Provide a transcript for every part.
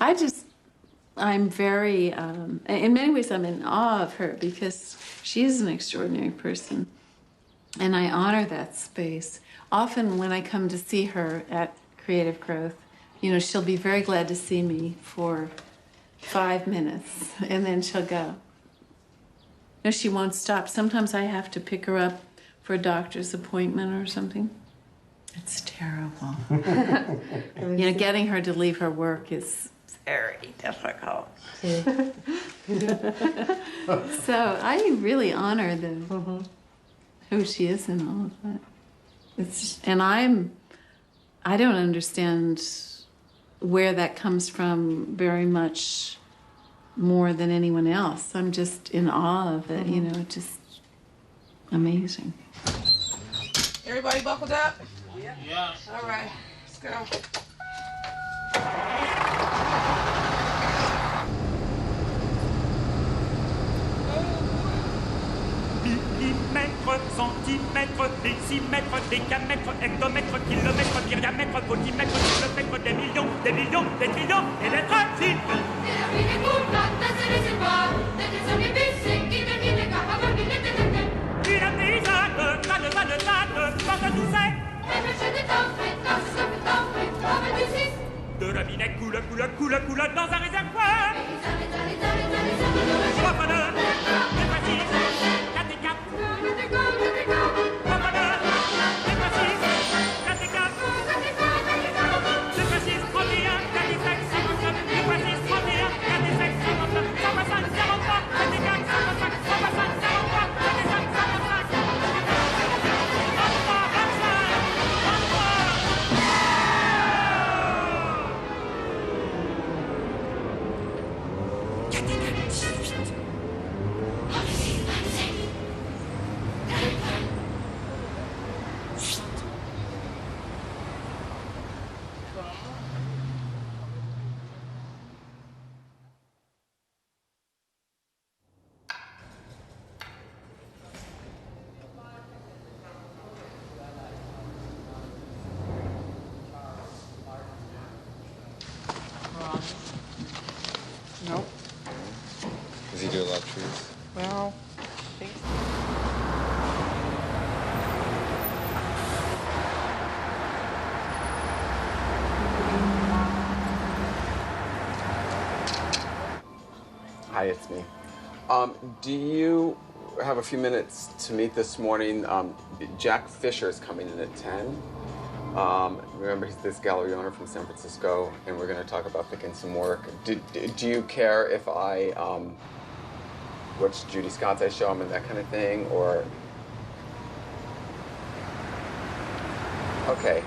I'm very, in many ways, I'm in awe of her because she is an extraordinary person. And I honor that space. Often when I come to see her at Creative Growth, you know, she'll be very glad to see me for 5 minutes and then she'll go. No, she won't stop. Sometimes I have to pick her up for a doctor's appointment or something. It's terrible. You know, getting her to leave her work is very difficult. So I really honor who she is in all of that. I don't understand where that comes from very much more than anyone else. I'm just in awe of it, you know, just amazing. Everybody buckled up? Yeah. All right, let's go. Millimètres, centimètres, décimètres, décamètres, hectomètres, kilomètres, myriamètres, voltimètres, kilomètres, des millions, des trillions et des tracines. Une brisade, pas de valsade, porte à tout c'est. De la vinette coule dans un réservoir. Profaneur, des précises, 4 et 4. Profaneur, des précises, 4 et 4. Des précises, 31, 4 et 5, 59. Des précises, 31, 4 et 5, 59. 125, 43, 4 et 4, 125, 125, 43, 4 et 5, 125. 33, 25, 33. 4 et 4, 18. 26, 27. 8. Nope. Does he do a lot of trees? Well, I think Hi, it's me. Do you have a few minutes to meet this morning? Jack Fisher's coming in at 10. Remember, he's this gallery owner from San Francisco, and we're going to talk about picking some work. Do you care if I watch Judy Scott's I show him and that kind of thing, or? Okay.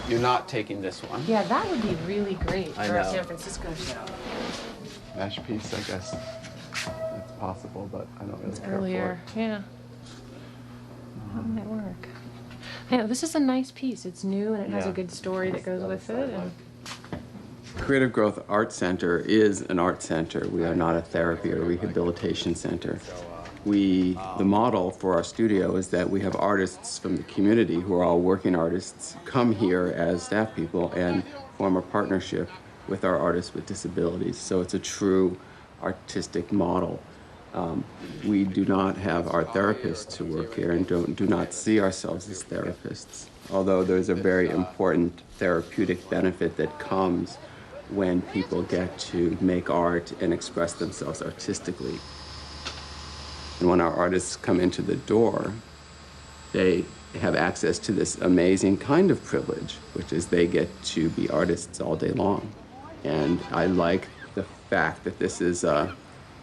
You're not taking this one. Yeah, that would be really great I for a know. San Francisco show. Masterpiece, I guess. It's possible, but I don't really care Earlier, for it. yeah. That might work. I know, this is a nice piece. It's new and it has a Yeah. good story that goes with it. And Creative Growth Art Center is an art center. We are not a therapy or rehabilitation center. The model for our studio is that we have artists from the community who are all working artists come here as staff people and form a partnership with our artists with disabilities. So it's a true artistic model. We do not have our therapists who work here and do not see ourselves as therapists, although there's a very important therapeutic benefit that comes when people get to make art and express themselves artistically. And when our artists come into the door, they have access to this amazing kind of privilege, which is they get to be artists all day long. And I like the fact that this is a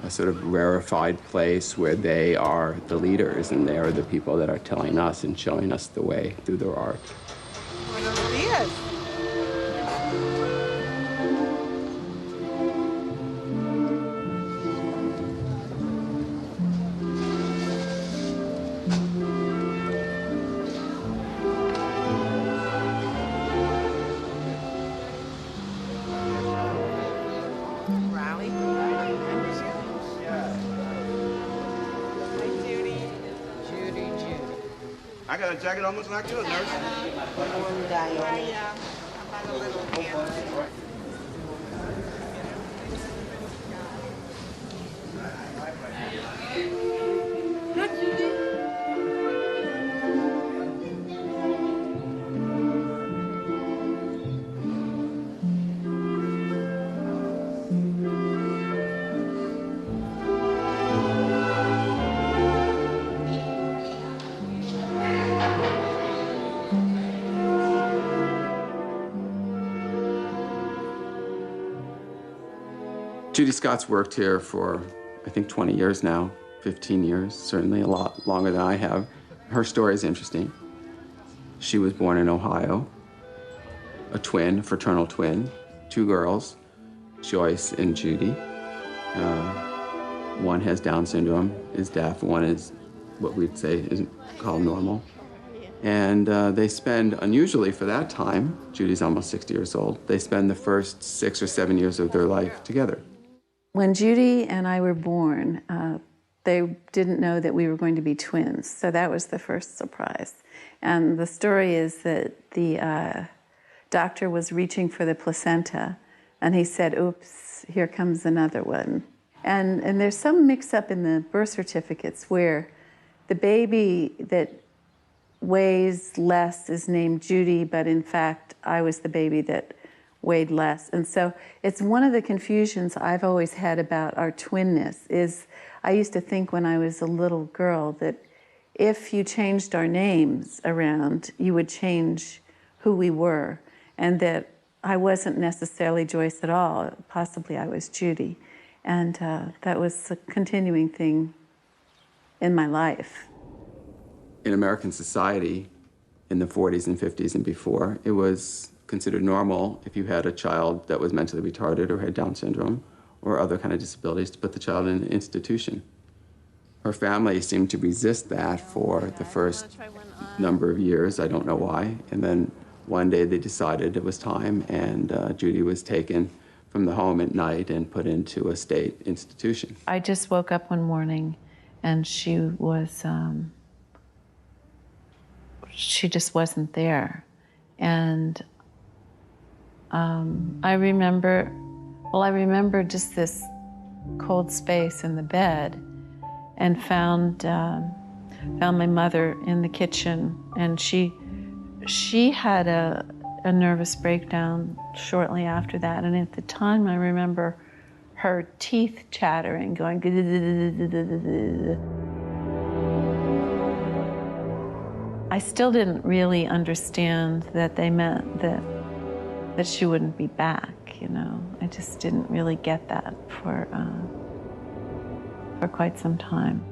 sort of rarefied place where they are the leaders and they are the people that are telling us and showing us the way through their art. Buenos días. Rally. Hi, Judy. Judy. I got a jacket almost like yours, nurse. I'm like a little hand. Judy Scott's worked here for, I think, 20 years now, 15 years, certainly a lot longer than I have. Her story is interesting. She was born in Ohio, a twin, a fraternal twin, 2 girls, Joyce and Judy. One has Down syndrome, is deaf, one is what we'd say is called normal. And they spend, unusually for that time, Judy's almost 60 years old, they spend the first 6 or 7 years of their life together. When Judy and I were born, they didn't know that we were going to be twins, so that was the first surprise. And the story is that the doctor was reaching for the placenta, and he said, oops, here comes another one. And there's some mix-up in the birth certificates where the baby that weighs less is named Judy, but in fact, I was the baby that weighed less. And so it's one of the confusions I've always had about our twinness is I used to think when I was a little girl that if you changed our names around, you would change who we were, and that I wasn't necessarily Joyce at all. Possibly I was Judy. And that was a continuing thing in my life. In American society, in the 40s and 50s and before, it was considered normal if you had a child that was mentally retarded or had Down syndrome or other kind of disabilities to put the child in an institution. Her family seemed to resist that for the first number of years, I don't know why, and then one day they decided it was time, and Judy was taken from the home at night and put into a state institution. I just woke up one morning and she just wasn't there. And I remember just this cold space in the bed, and found my mother in the kitchen, and she had a nervous breakdown shortly after that. And at the time, I remember her teeth chattering, going. I still didn't really understand that they meant that she wouldn't be back, you know. I just didn't really get that for quite some time.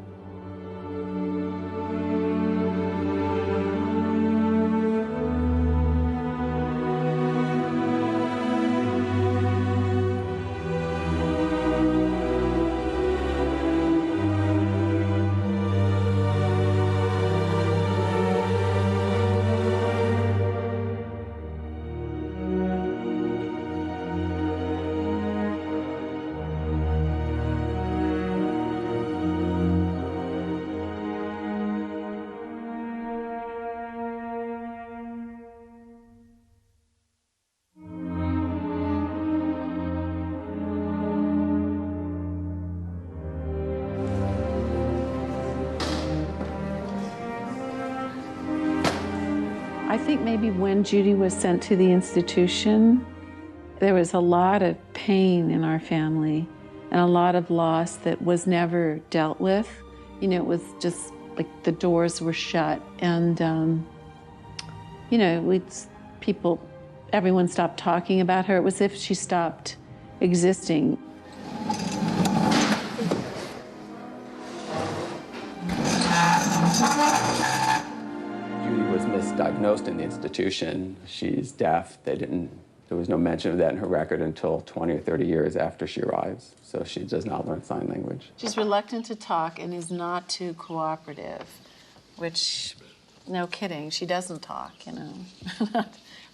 I think maybe when Judy was sent to the institution, there was a lot of pain in our family and a lot of loss that was never dealt with. You know, it was just like the doors were shut, and, you know, everyone stopped talking about her. It was as if she stopped existing. Judy was misdiagnosed in the institution. She's deaf. There was no mention of that in her record until 20 or 30 years after she arrives. So she does not learn sign language. She's reluctant to talk and is not too cooperative, which, no kidding, she doesn't talk, you know.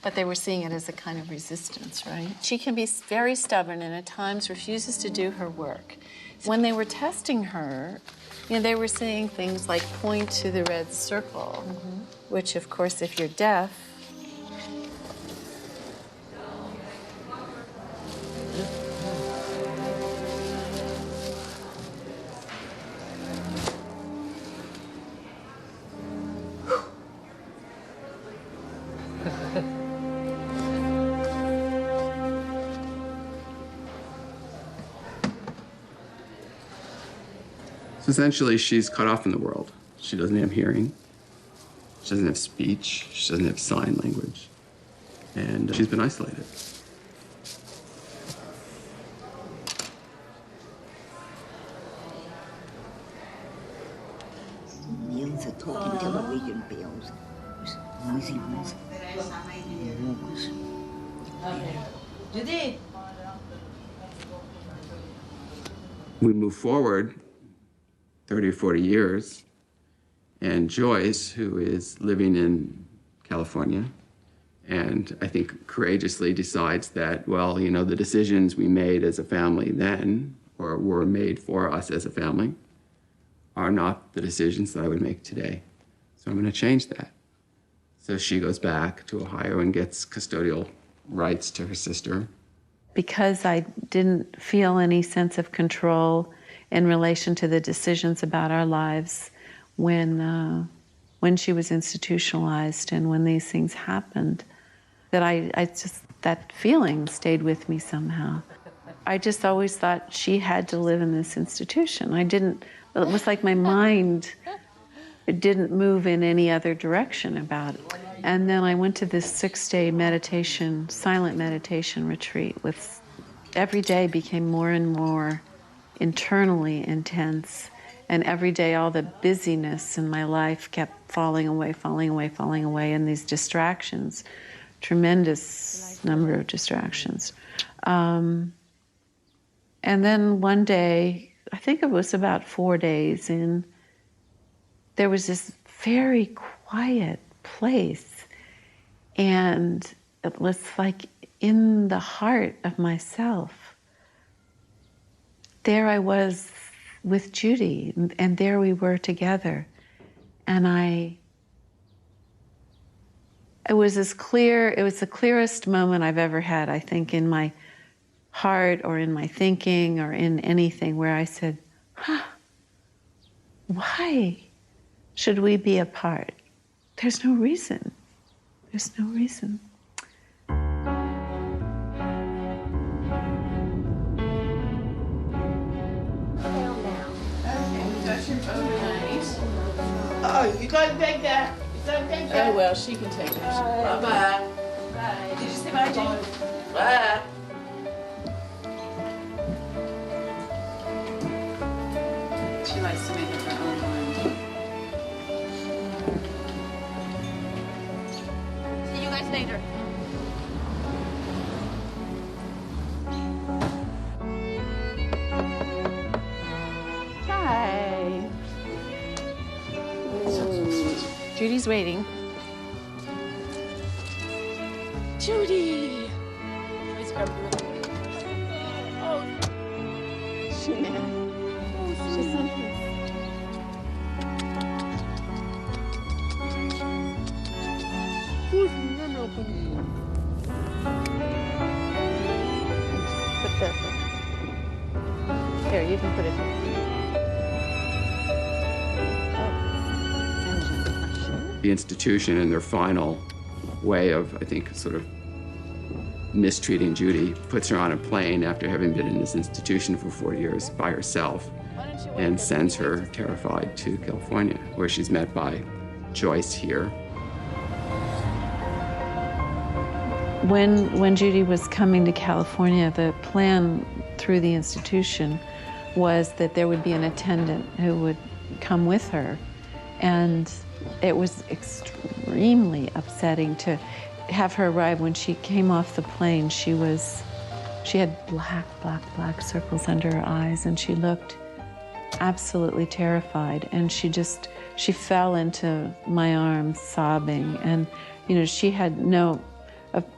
But they were seeing it as a kind of resistance, right? She can be very stubborn and at times refuses to do her work. When they were testing her, you know, they were saying things like point to the red circle, which, of course, if you're deaf, So essentially, she's cut off from the world. She doesn't have hearing. She doesn't have speech. She doesn't have sign language. And she's been isolated. Millions of talking television bills. Noisy ones. We move forward 30 or 40 years, and Joyce, who is living in California, and I think courageously decides that, well, you know, the decisions we made as a family then, or were made for us as a family, are not the decisions that I would make today. So I'm going to change that. So she goes back to Ohio and gets custodial rights to her sister. because I didn't feel any sense of control in relation to the decisions about our lives when she was institutionalized and when these things happened, that I just, that feeling stayed with me somehow. I just always thought she had to live in this institution. it was like my mind, it didn't move in any other direction about it. And then I went to this 6-day meditation, silent meditation retreat with, every day became more and more internally intense. And every day all the busyness in my life kept falling away, and these distractions, tremendous number of distractions. And then one day, I think it was about 4 days in, there was this very quiet place. And it was like in the heart of myself. There I was with Judy, and there we were together. And it was the clearest moment I've ever had, I think, in my heart or in my thinking or in anything, where I said, why should we be apart? There's no reason. There's no reason. Oh, you gonna take that? You gonna take that? Oh, well, she can take it. Bye-bye. Bye. Did you say bye, Jane? Bye. She likes to make up her own mind. See you guys later. Hi. Judy's waiting. Judy! Put this. Here, you can put it here. The institution, in their final way of, I think, sort of mistreating Judy, puts her on a plane after having been in this institution for 4 years by herself and sends her terrified to California, where she's met by Joyce here. When Judy was coming to California, the plan through the institution was that there would be an attendant who would come with her. And it was extremely upsetting to have her arrive. When she came off the plane, she had black circles under her eyes, and she looked absolutely terrified. And she fell into my arms sobbing. And, you know, she had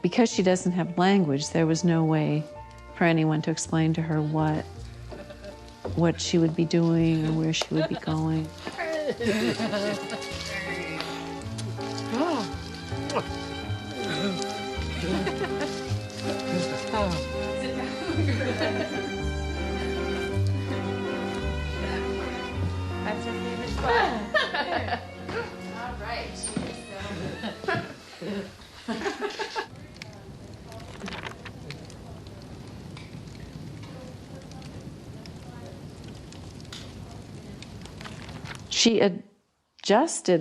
because she doesn't have language, there was no way for anyone to explain to her what what she would be doing or where she would be going. That's your favorite spot. All right.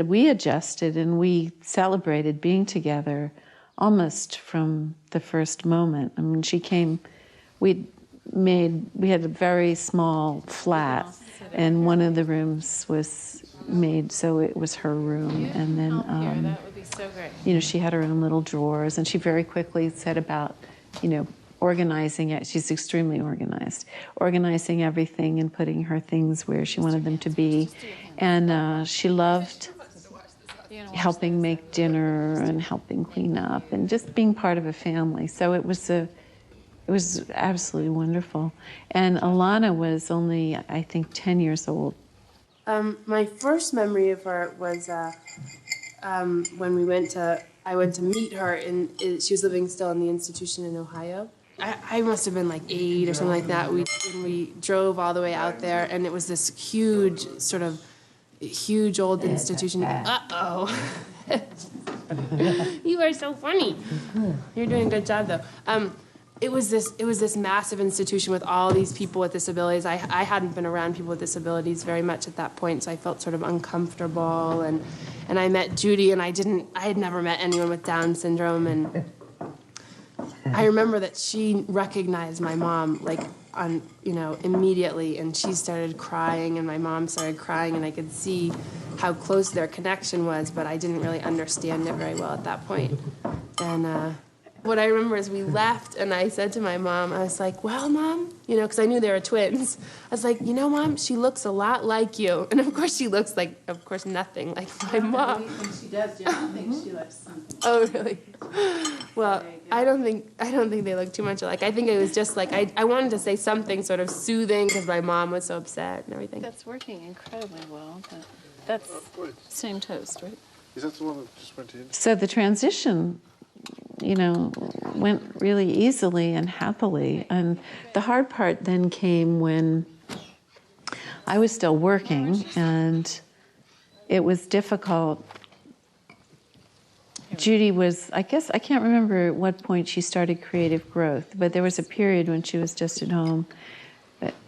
We adjusted, and we celebrated being together almost from the first moment. I mean, she came, we had a very small flat, and one of the rooms was made so it was her room, and then, That would be so great. you know, she had her own little drawers, and she very quickly said about, you know, organizing it. She's extremely organized, organizing everything and putting her things where she wanted them to be. And she loved helping make dinner and helping clean up and just being part of a family. So it was absolutely wonderful. And Alana was only, I think, 10 years old. My first memory of her was when I went to meet her, she was living still in the institution in Ohio. I must have been like 8 or something like that. We drove all the way out there, and it was this huge old institution. Uh-oh. You are so funny. You're doing a good job, though. It was this massive institution with all these people with disabilities. I hadn't been around people with disabilities very much at that point, so I felt sort of uncomfortable. And I met Judy, and I had never met anyone with Down syndrome, and I remember that she recognized my mom, like, immediately, and she started crying, and my mom started crying, and I could see how close their connection was, but I didn't really understand it very well at that point. And what I remember is we left, and I said to my mom, I was like, well, Mom, because I knew they were twins. I was like, Mom, she looks a lot like you. And of course she looks like, nothing like my mom. When she does, you don't think she looks something. Oh, really? Well, I don't think they look too much alike. I think it was just like, I wanted to say something sort of soothing because my mom was so upset and everything. That's working incredibly well, but that's same toast, right? Is that the one that just went in? So the transition, went really easily and happily. And the hard part then came when I was still working, and it was difficult. Judy was, I can't remember at what point she started creative growth, but there was a period when she was just at home.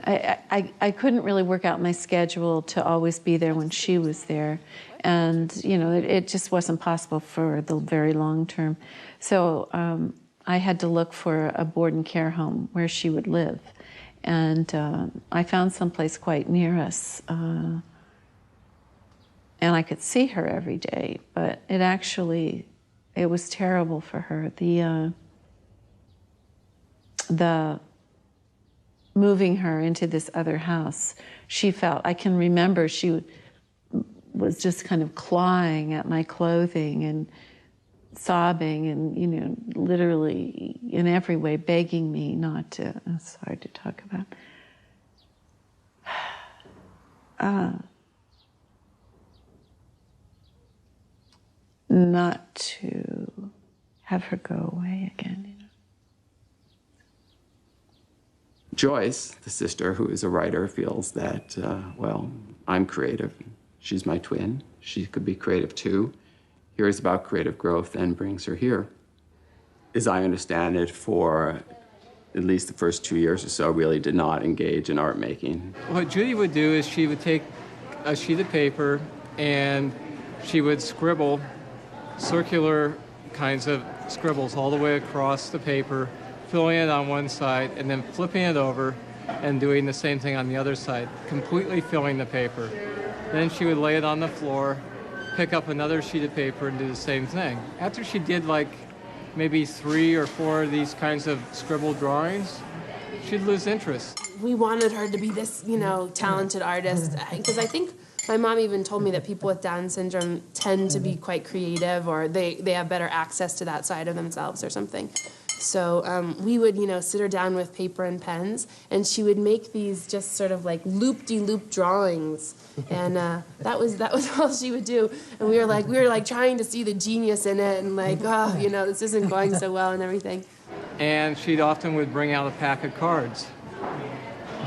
I couldn't really work out my schedule to always be there when she was there. And, it just wasn't possible for the very long term. So I had to look for a board and care home where she would live. And I found someplace quite near us. And I could see her every day, but it was terrible for her. The moving her into this other house, I can remember she was just kind of clawing at my clothing and sobbing and, literally in every way begging me not to, it's hard to talk about, not to have her go away again, Joyce, the sister who is a writer, feels that, I'm creative. She's my twin. She could be creative too. Hears about creative growth and brings her here. As I understand it, for at least the first 2 years or so, really did not engage in art making. What Judy would do is she would take a sheet of paper and she would scribble circular kinds of scribbles all the way across the paper, filling it on one side and then flipping it over and doing the same thing on the other side, completely filling the paper. Then she would lay it on the floor, pick up another sheet of paper and do the same thing. After she did like maybe 3 or 4 of these kinds of scribbled drawings, she'd lose interest. We wanted her to be this, talented artist, because I think my mom even told me that people with Down syndrome tend to be quite creative, or they have better access to that side of themselves or something. So we would, sit her down with paper and pens, and she would make these just sort of like loop-de-loop drawings, and that was all she would do. And we were like trying to see the genius in it, and like, this isn't going so well and everything. And she'd often would bring out a pack of cards.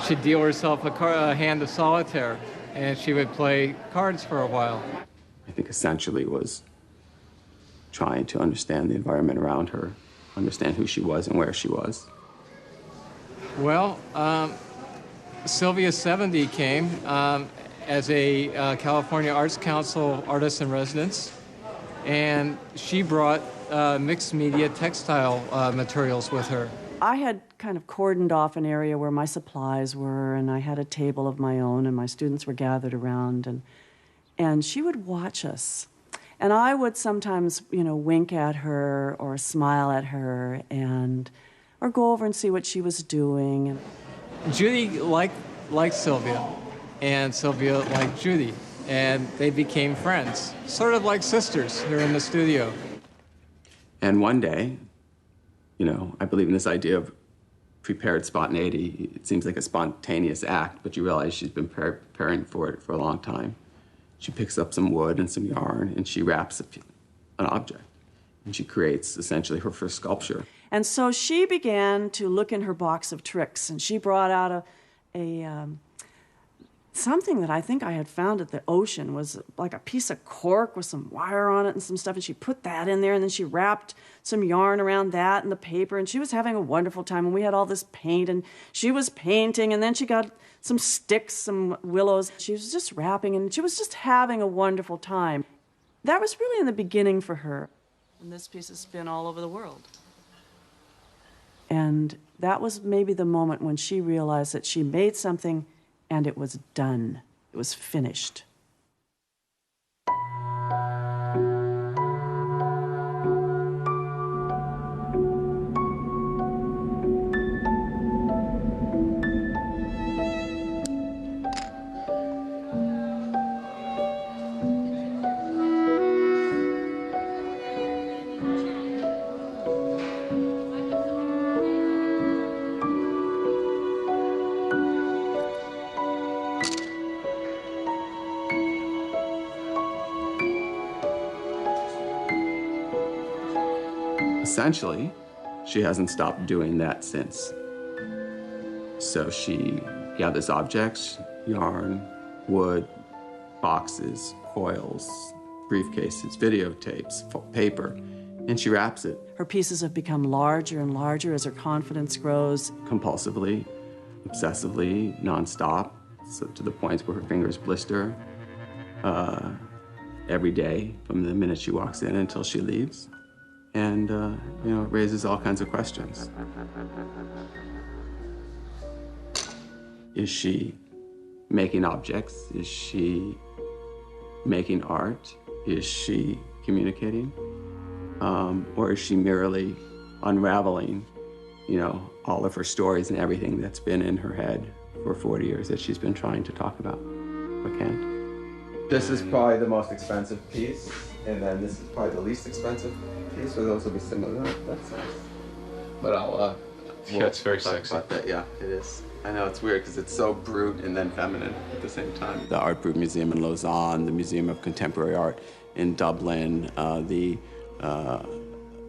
She'd deal herself a hand of solitaire, and she would play cards for a while. I think essentially was trying to understand the environment around her, understand who she was and where she was. Well, Sylvia 70 came as a California Arts Council artist in residence, and she brought mixed media textile materials with her. I had kind of cordoned off an area where my supplies were, and I had a table of my own, and my students were gathered around, and she would watch us. And I would sometimes, wink at her or smile at her, or go over and see what she was doing. Judy liked Sylvia, and Sylvia liked Judy, and they became friends, sort of like sisters here in the studio. And one day, I believe in this idea of prepared spontaneity. It seems like a spontaneous act, but you realize she's been preparing for it for a long time. She picks up some wood and some yarn, and she wraps an object. And she creates, essentially, her first sculpture. And so she began to look in her box of tricks, and she brought out something that I think I had found at the ocean, was like a piece of cork with some wire on it and some stuff, and she put that in there, and then she wrapped some yarn around that and the paper, and she was having a wonderful time, and we had all this paint, and she was painting, and then she got some sticks, some willows. She was just wrapping, and she was just having a wonderful time. That was really in the beginning for her. And this piece has been all over the world. And that was maybe the moment when she realized that she made something and it was done. It was finished. Essentially, she hasn't stopped doing that since. So she gathers objects, yarn, wood, boxes, coils, briefcases, videotapes, paper, and she wraps it. Her pieces have become larger and larger as her confidence grows. Compulsively, obsessively, nonstop, so to the point where her fingers blister every day from the minute she walks in until she leaves. And, it raises all kinds of questions. Is she making objects? Is she making art? Is she communicating? Or is she merely unraveling, all of her stories and everything that's been in her head for 40 years that she's been trying to talk about, but can't? This is probably the most expensive piece, and then this is probably the least expensive piece, so those will be similar. That's nice. But yeah, it's very sexy. About that. Yeah, it is. I know, it's weird because it's so brute and then feminine at the same time. The Art Brut Museum in Lausanne, the Museum of Contemporary Art in Dublin, the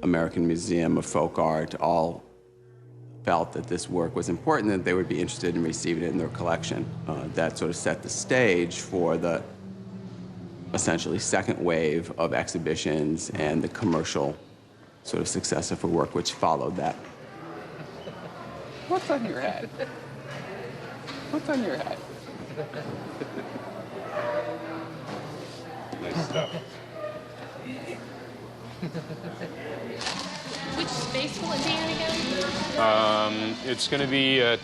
American Museum of Folk Art all felt that this work was important, that they would be interested in receiving it in their collection. That sort of set the stage for the essentially second wave of exhibitions and the commercial sort of success of her work, which followed that. What's on your head? What's on your head? Nice stuff. Which space will it be in again? It's going to be at,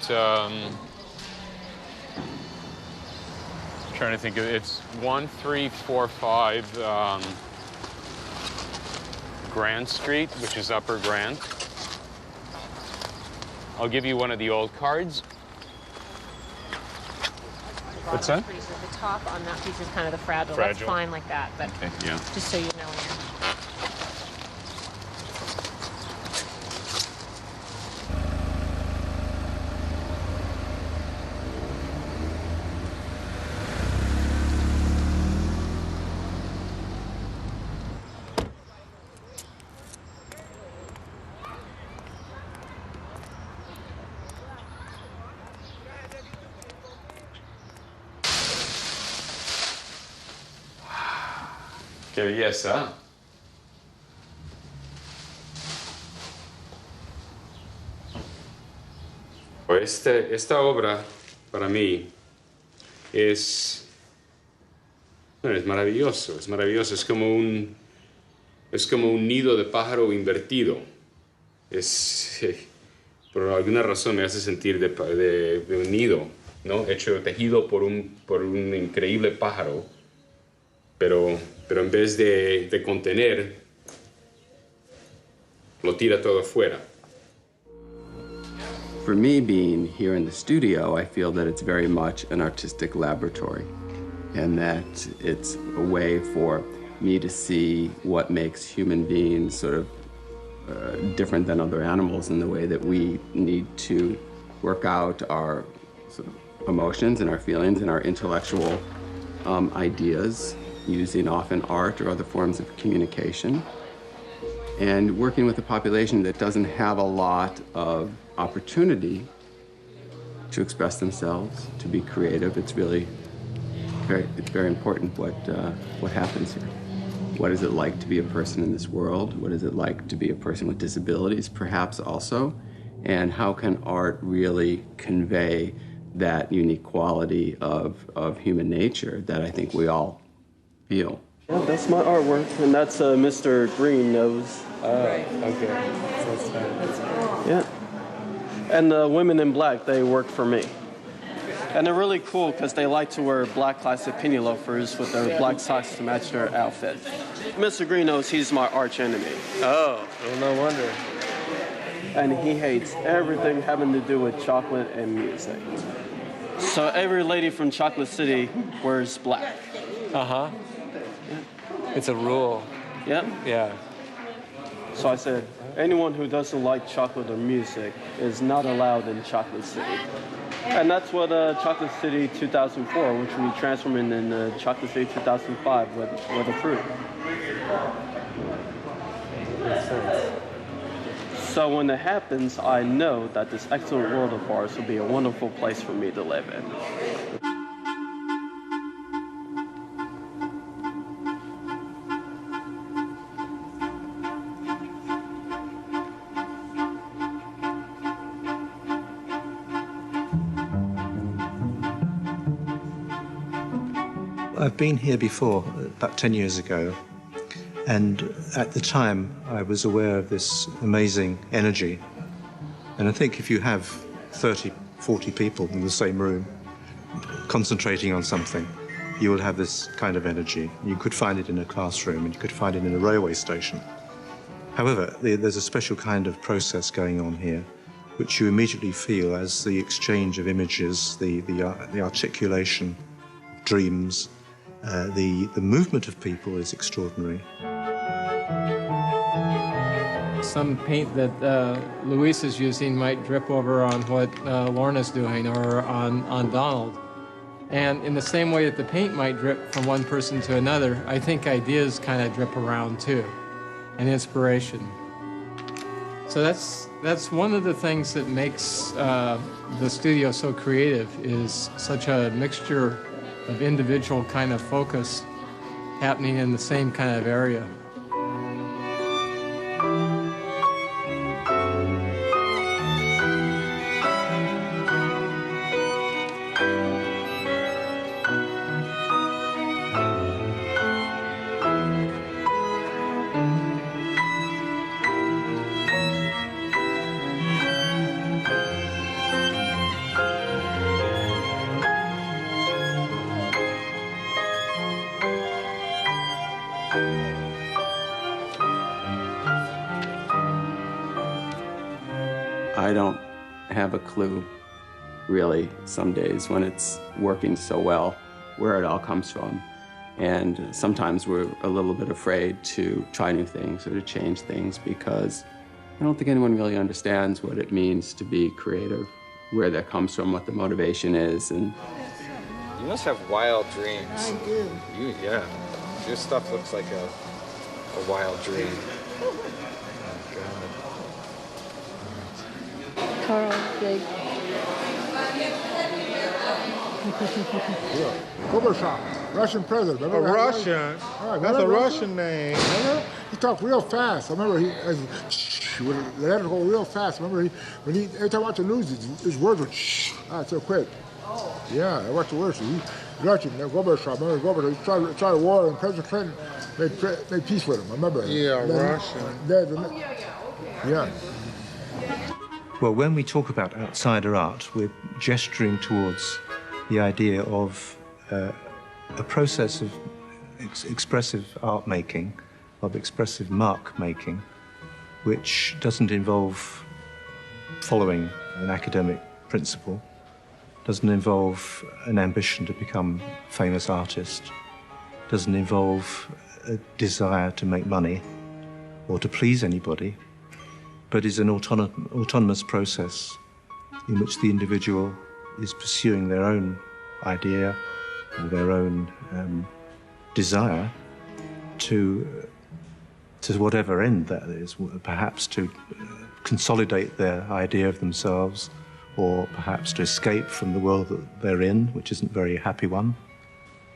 trying to think of it, it's 1345 Grand Street, which is Upper Grand. I'll give you one of the old cards. What's that? The top on that piece is kind of the fragile. That's fine like that, but okay, yeah. Just so you know. Qué belleza. Esta obra, para mí, es maravilloso, es maravilloso. Es como un nido de pájaro invertido. Por alguna razón me hace sentir de un nido, ¿no? Tejido por un increíble pájaro, pero en vez de contener, lo tira todo afuera. For me, being here in the studio, I feel that it's very much an artistic laboratory, and that it's a way for me to see what makes human beings sort of different than other animals in the way that we need to work out our sort of emotions and our feelings and our intellectual ideas using often art or other forms of communication. And working with a population that doesn't have a lot of opportunity to express themselves, to be creative, it's very important what happens here. What is it like to be a person in this world? What is it like to be a person with disabilities, perhaps also? And how can art really convey that unique quality of human nature that I think we all feel? Yeah, that's my artwork, and that's Mr. Green Nose. Oh, okay. That's fine. Yeah. And the women in black, they work for me. And they're really cool because they like to wear black classic penny loafers with their black socks to match their outfit. Mr. Green Nose, he's my arch enemy. Oh, well, no wonder. And he hates everything having to do with chocolate and music. So every lady from Chocolate City wears black. Uh-huh. It's a rule. Yep. Yeah. So I said, anyone who doesn't like chocolate or music is not allowed in Chocolate City. And that's what Chocolate City 2004, which we transformed in Chocolate City 2005, with approved. Makes sense. So when it happens, I know that this excellent world of ours will be a wonderful place for me to live in. I've been here before, about 10 years ago, and at the time I was aware of this amazing energy. And I think if you have 30, 40 people in the same room concentrating on something, you will have this kind of energy. You could find it in a classroom, and you could find it in a railway station. However, there's a special kind of process going on here, which you immediately feel as the exchange of images, the articulation, dreams, the movement of people is extraordinary. Some paint that Luis is using might drip over on what Lorna's doing or on Donald. And in the same way that the paint might drip from one person to another, I think ideas kind of drip around too, and inspiration. So that's one of the things that makes the studio so creative, is such a mixture of individual kind of focus happening in the same kind of area. I don't have a clue, really, some days when it's working so well, where it all comes from. And sometimes we're a little bit afraid to try new things or to change things because I don't think anyone really understands what it means to be creative, where that comes from, what the motivation is. And you must have wild dreams. I do. Yeah. Your stuff looks like a wild dream. Carl, big. Cover shot. Russian president. A Remember how- Russian? Right, That's a remember Russian name. Remember? He talked real fast. I remember he would let it go real fast. Remember every time I watch the news, his words would so quick. Yeah, I watched the words. Russian, Gorbachev. I remember Gorbachev. He tried a war, and President Clinton made peace with him. I remember. Yeah, Russian. Yeah. Well, when we talk about outsider art, we're gesturing towards the idea of a process of expressive art making, of expressive mark making, which doesn't involve following an academic principle, doesn't involve an ambition to become a famous artist, doesn't involve a desire to make money or to please anybody, but is an autonomous process in which the individual is pursuing their own idea or their own desire to whatever end that is, perhaps to consolidate their idea of themselves, or perhaps to escape from the world that they're in, which isn't a very happy one,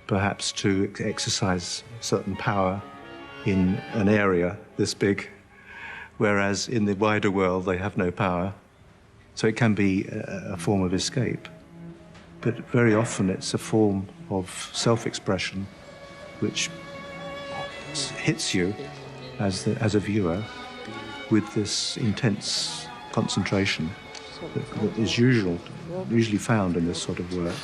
perhaps to exercise certain power in an area this big, whereas in the wider world they have no power. So it can be a form of escape. But very often it's a form of self-expression which hits you as a viewer with this intense concentration that is usually found in this sort of work,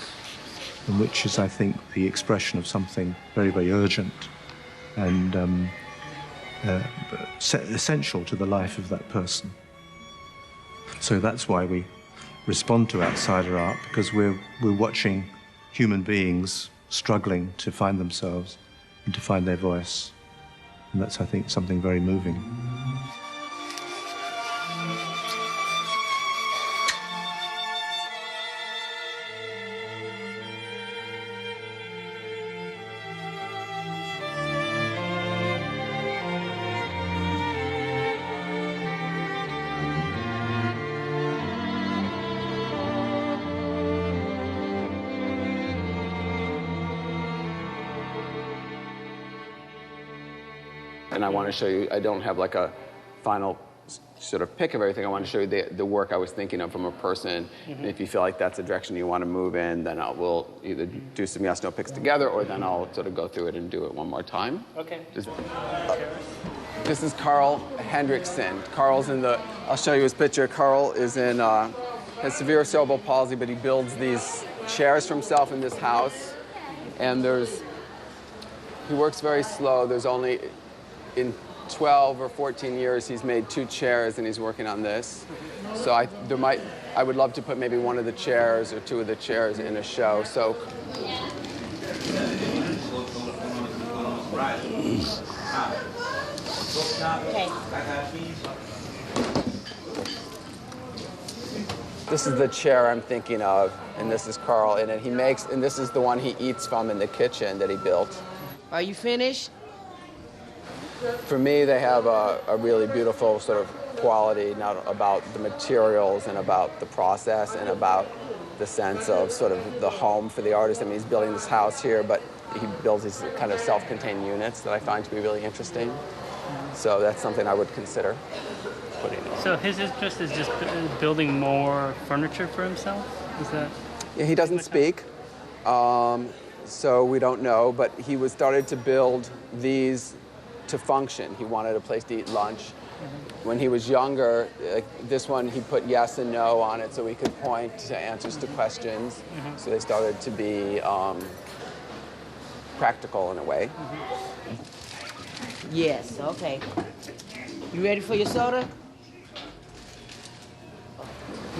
and which is, I think, the expression of something very, very urgent and essential to the life of that person. So that's why we respond to outsider art, because we're watching human beings struggling to find themselves and to find their voice. And that's, I think, something very moving. And I want to show you, I don't have like a final sort of pick of everything. I want to show you the work I was thinking of from a person. And if you feel like that's the direction you want to move in, then we'll either do some yes, no picks together, or then I'll sort of go through it and do it one more time. Okay. This is Carl Hendrickson. Carl's I'll show you his picture. Carl is has severe cerebral palsy, but he builds these chairs for himself in this house. And he works very slow. There's only, in 12 or 14 years, he's made 2 chairs, and he's working on this. So I would love to put maybe one of the chairs or 2 of the chairs in a show. So. Okay. This is the chair I'm thinking of, and this is Carl, and this is the one he eats from in the kitchen that he built. Are you finished? For me, they have a really beautiful sort of quality, not about the materials and about the process and about the sense of sort of the home for the artist. I mean, he's building this house here, but he builds these kind of self-contained units that I find to be really interesting. So that's something I would consider putting in. So his interest is just building more furniture for himself? Is that? Yeah, he doesn't speak, so we don't know, but he started to build these to function. He wanted a place to eat lunch. When he was younger, this one, he put yes and no on it so he could point to answers to questions. So they started to be practical in a way. Yes, okay. You ready for your soda?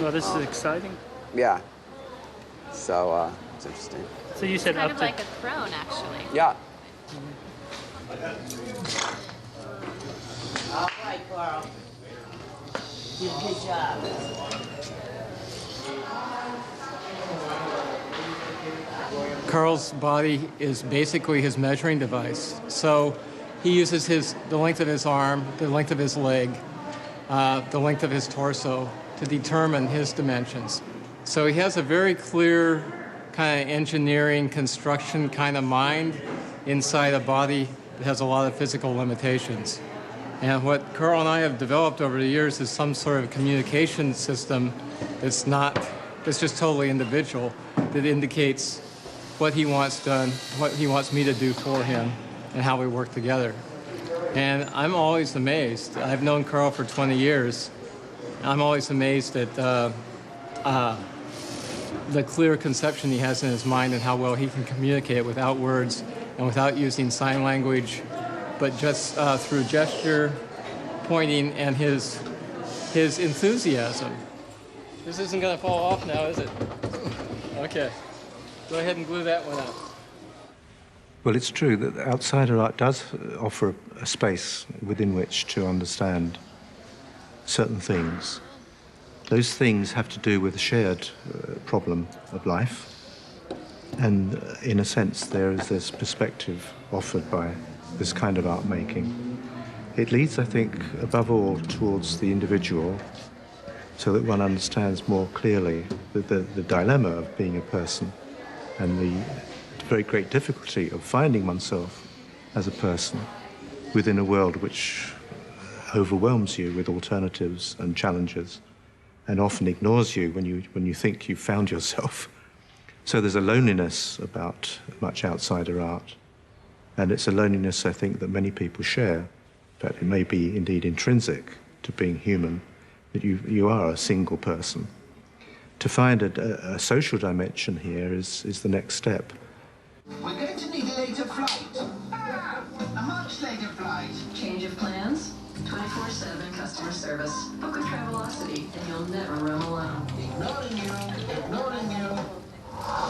Well, this is exciting. Yeah. So it's interesting. So you said kind up of to... like a throne, actually. Yeah. All right, Carl. You did a good job. Carl's body is basically his measuring device. So he uses the length of his arm, the length of his leg, the length of his torso to determine his dimensions. So he has a very clear kind of engineering, construction kind of mind inside a body that has a lot of physical limitations. And what Carl and I have developed over the years is some sort of communication system that's just totally individual, that indicates what he wants done, what he wants me to do for him, and how we work together. And I'm always amazed. I've known Carl for 20 years. I'm always amazed at the clear conception he has in his mind and how well he can communicate without words and without using sign language, but just through gesture, pointing, and his enthusiasm. This isn't going to fall off now, is it? Okay. Go ahead and glue that one up. Well, it's true that outsider art does offer a space within which to understand certain things. Those things have to do with a shared problem of life. And in a sense, there is this perspective offered by this kind of art making. It leads, I think, above all, towards the individual, so that one understands more clearly the dilemma of being a person and the very great difficulty of finding oneself as a person within a world which overwhelms you with alternatives and challenges and often ignores you when you think you've found yourself. So there's a loneliness about much outsider art, and it's a loneliness, I think, that many people share. But it may be indeed intrinsic to being human, that you are a single person. To find a social dimension here is the next step. We're going to need a later flight. A much later flight. Change of plans? 24/7 customer service. Book with Travelocity and you'll never roam alone. Ignoring you.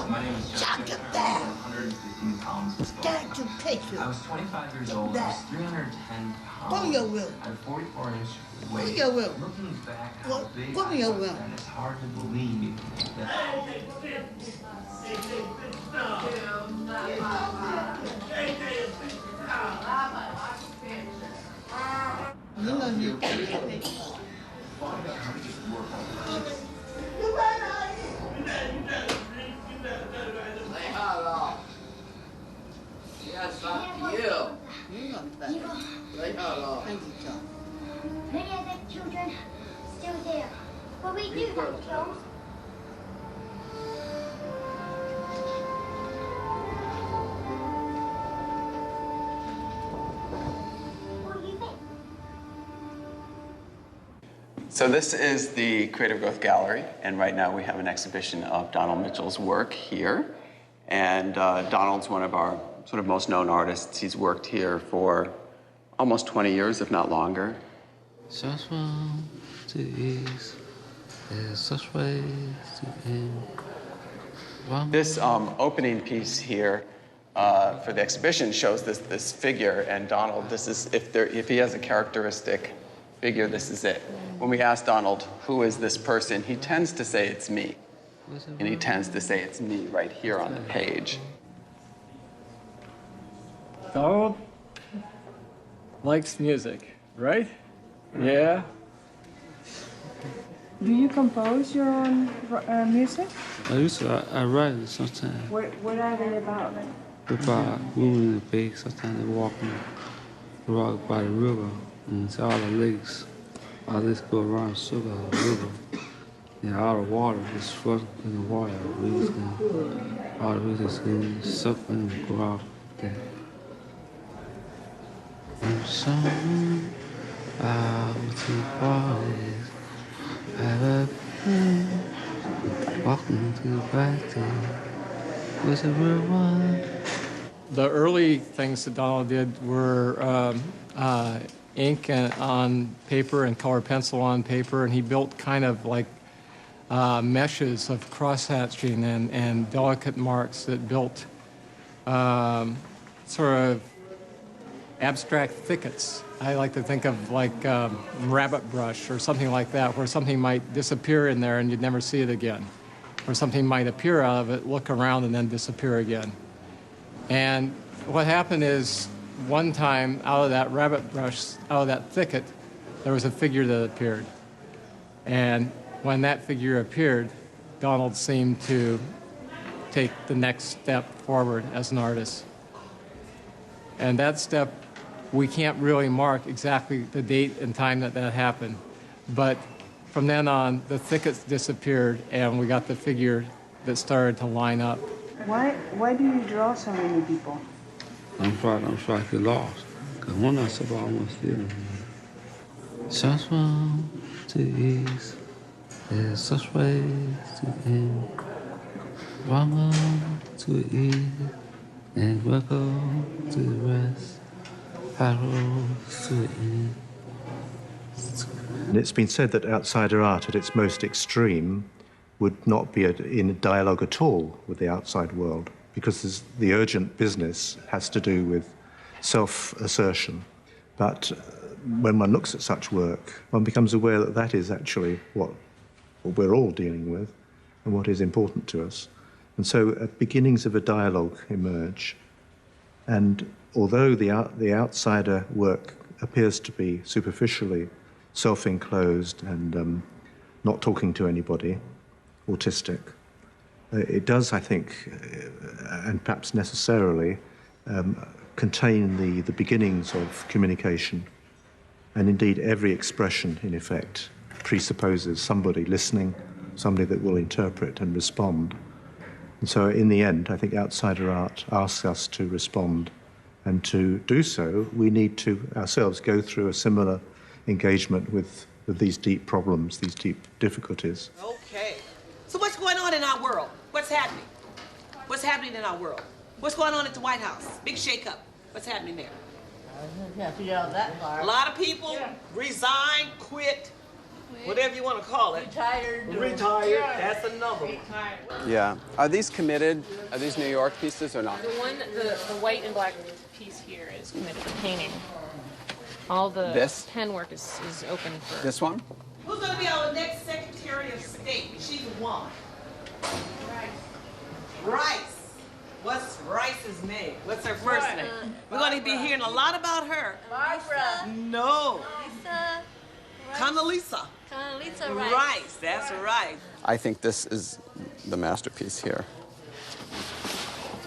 My name is Justin. I'm 115 pounds. Got to take you. I was 25 years old. I was 310 pounds. Put me your will. I had a 44-inch Put waist. me your will. Looking back, how big Put me your will. and it's hard to believe that. You know you. Yes, up to you. Many other children still there. But we do that, Jones. What do you think? So this is the Creative Growth Gallery, and right now we have an exhibition of Donald Mitchell's work here. And Donald's one of our sort of most known artists. He's worked here for almost 20 years, if not longer. Just one to ease, there's such ways to end. This opening piece here for the exhibition shows this figure, and Donald, this is, if he has a characteristic figure, this is it. When we ask Donald, who is this person, he tends to say it's me. And he tends to say it's me right here on the page. Donald likes music, right? Yeah. Do you compose your own music? I write it sometimes. What are they about? About moving the big, sometimes they walking rock by the river, and it's all the lakes. All this go around the circle of the river. Yeah, all the water is floating in the water. We just gonna, all the rivers is gonna suck in and go out there. And some out to the parties, have a walking to the back door. Was a real one. The early things that Donald did were ink on paper and color pencil on paper, and he built kind of like meshes of cross-hatching and delicate marks that built sort of abstract thickets. I like to think of like rabbit brush or something like that, where something might disappear in there and you'd never see it again. Or something might appear out of it, look around, and then disappear again. And what happened is, one time, out of that rabbit brush, out of that thicket, there was a figure that appeared. And when that figure appeared, Donald seemed to take the next step forward as an artist. And that step, we can't really mark exactly the date and time that that happened. But from then on, the thickets disappeared, and we got the figure that started to line up. Why do you draw so many people? I'm trying to get lost. Because when I said I almost did. Such one to ease, there's such ways to end. Wrong to ease, and we'll go to the rest. Arrows to end. And it's been said that outsider art at its most extreme would not be in a dialogue at all with the outside world, because the urgent business has to do with self-assertion. But when one looks at such work, one becomes aware that that is actually what we're all dealing with and what is important to us. And so beginnings of a dialogue emerge. And although the outsider work appears to be superficially self-enclosed and not talking to anybody, autistic, it does, I think, and perhaps necessarily, contain the beginnings of communication. And indeed, every expression, in effect, presupposes somebody listening, somebody that will interpret and respond. And so in the end, I think outsider art asks us to respond. And to do so, we need to ourselves go through a similar engagement with these deep problems, these deep difficulties. Okay. So what's going on in our world? What's happening? What's happening in our world? What's going on at the White House? Big shakeup. What's happening there? Yeah, figure out that part. A lot of people resign, quit, whatever you want to call it. Retired. Retired. That's another one. Yeah. Are these committed? Are these New York pieces or not? The one, the white and black piece here is committed to painting. All the pen work is open for... This one? Who's going to be our next Secretary of State? She's a woman. Rice. What's Rice's name? What's her first name? We're going to be hearing a lot about her. Barbara. No. Lisa. Condoleezza. Condoleezza Rice. Rice. That's right. I think this is the masterpiece here.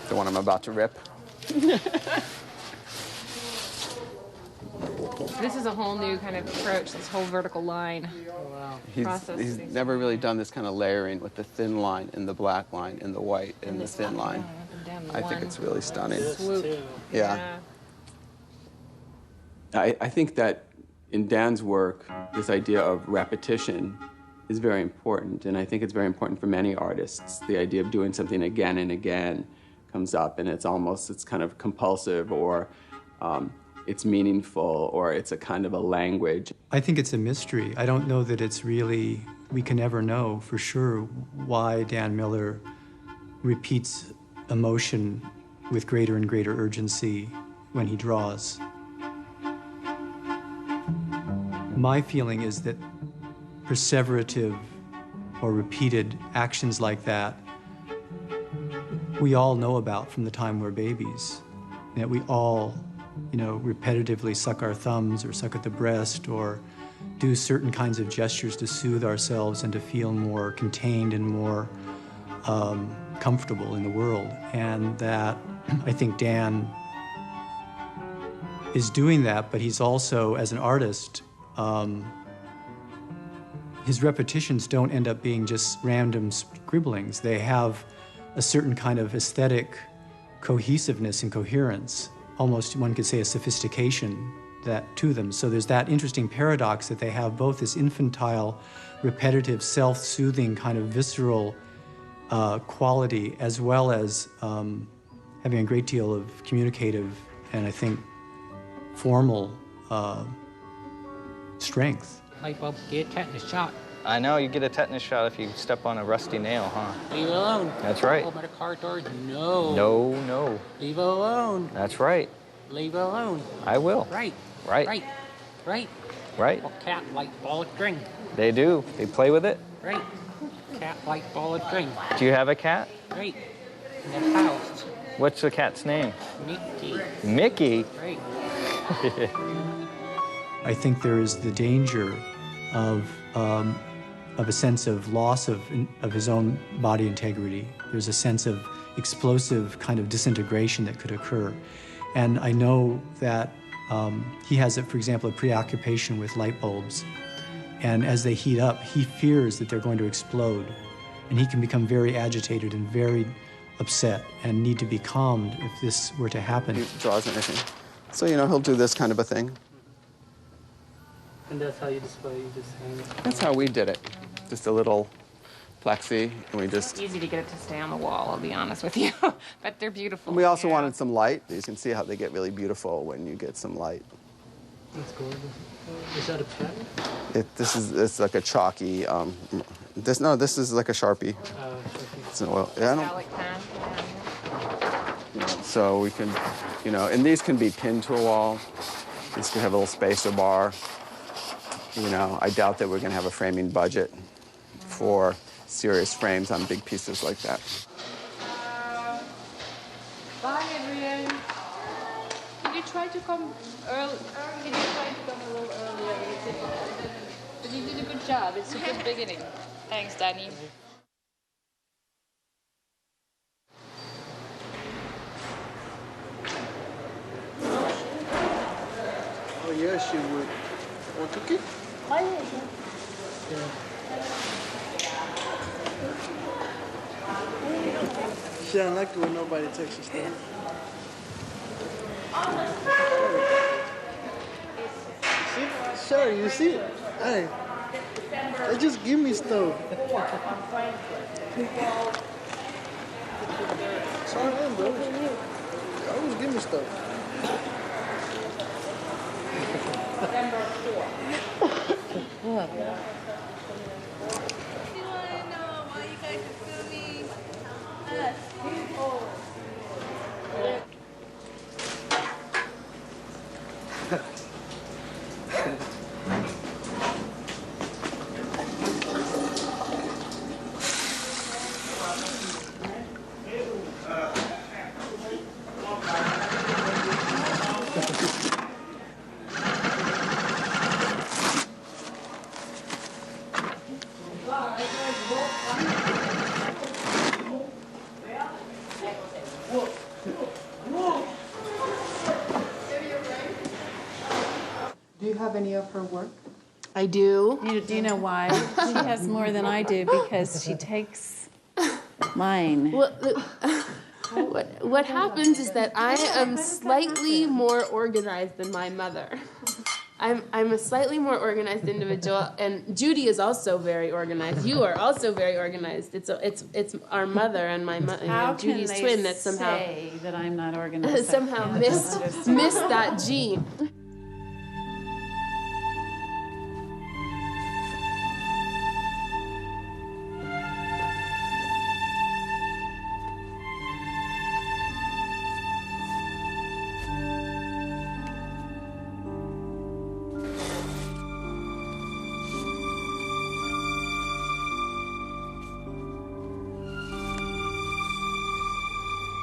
The one I'm about to rip. This is a whole new kind of approach, this whole vertical line process. He's never really done this kind of layering with the thin line and the black line and the white and the thin line. I think it's really stunning. Yeah. I think that in Dan's work, this idea of repetition is very important, and I think it's very important for many artists. The idea of doing something again and again comes up, and it's kind of compulsive, or it's meaningful, or it's a kind of a language. I think it's a mystery. I don't know that it's really, we can never know for sure why Dan Miller repeats emotion with greater and greater urgency when he draws. My feeling is that perseverative or repeated actions like that we all know about from the time we're babies. That we all, repetitively suck our thumbs or suck at the breast or do certain kinds of gestures to soothe ourselves and to feel more contained and more comfortable in the world. And that I think Dan is doing that, but he's also, as an artist, his repetitions don't end up being just random scribblings. They have a certain kind of aesthetic cohesiveness and coherence, almost one could say a sophistication to them. So there's that interesting paradox that they have both this infantile, repetitive, self-soothing kind of visceral quality, as well as having a great deal of communicative and, I think, formal strength. Light bulb get tetanus shot. I know, you get a tetanus shot if you step on a rusty nail, huh? Leave it alone. That's right. Open the car door. No. No. Leave it alone. That's right. Leave it alone. I will. Right. Right. Cat like ball of string. They do. They play with it. Right. Cat like ball of string. Do you have a cat? Right. In the house. What's the cat's name? Mickey. Mickey? Right. I think there is the danger of a sense of loss of his own body integrity. There's a sense of explosive kind of disintegration that could occur. And I know that he has, for example, a preoccupation with light bulbs. And as they heat up, he fears that they're going to explode. And he can become very agitated and very upset and need to be calmed if this were to happen. He draws anything. So, you know, he'll do this kind of a thing. And that's how you display, you just hang it? That's how we did it. Just a little plexi, and we just... It's easy to get it to stay on the wall, I'll be honest with you. But they're beautiful. And we also wanted some light. You can see how they get really beautiful when you get some light. That's gorgeous. Is that a pen? It's like a chalky, this is like a Sharpie. It's an oil. Yeah, Metallic pen. You know, so we can, you know, and these can be pinned to a wall. These can have a little spacer bar. You know, I doubt that we're going to have a framing budget for serious frames on big pieces like that. Bye, Adrian. Did you try to come early? Did you try to come a little earlier? But you did a good job. It's a good beginning. Thanks, Danny. Oh, yeah, she would. Want cookie? She don't like it when nobody takes her stuff. See? Sure, you see it? Hey, they just give me stuff. Sorry, bro. They always give me stuff. Do you have any of her work? I do. Do you know why? She has more than I do because she takes mine. Well, what happens is that I am slightly more organized than my mother. I'm a slightly more organized individual, and Judy is also very organized. You are also very organized. It's our mother and my mother, Judy's twin, that somehow say that I'm not organized? somehow missed that gene.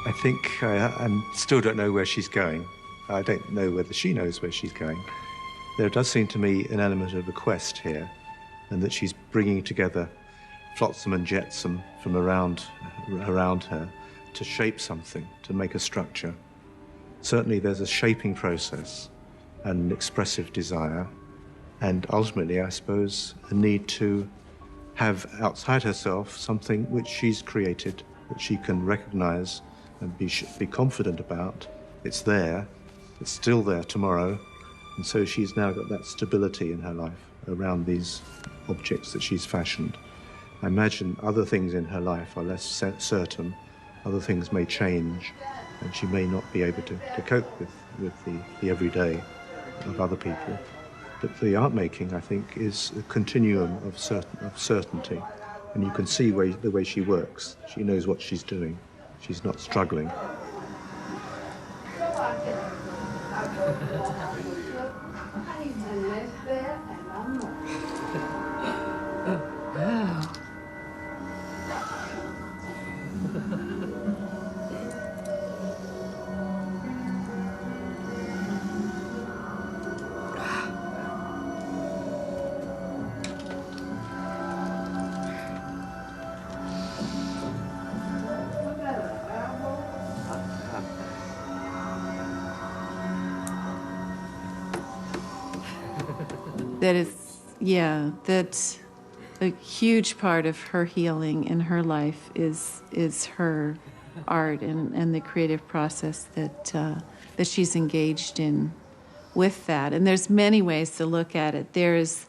I think I still don't know where she's going. I don't know whether she knows where she's going. There does seem to me an element of a quest here, and that she's bringing together flotsam and jetsam from around her to shape something, to make a structure. Certainly there's a shaping process and an expressive desire, and ultimately, I suppose, a need to have outside herself something which she's created, that she can recognize and be confident about. It's there, it's still there tomorrow, and so she's now got that stability in her life around these objects that she's fashioned. I imagine other things in her life are less certain, other things may change, and she may not be able to cope with the everyday of other people. But the art making, I think, is a continuum of certainty, and you can see the way she works. She knows what she's doing. She's not struggling. that a huge part of her healing in her life is her art and the creative process that she's engaged in with that. And there's many ways to look at it. There's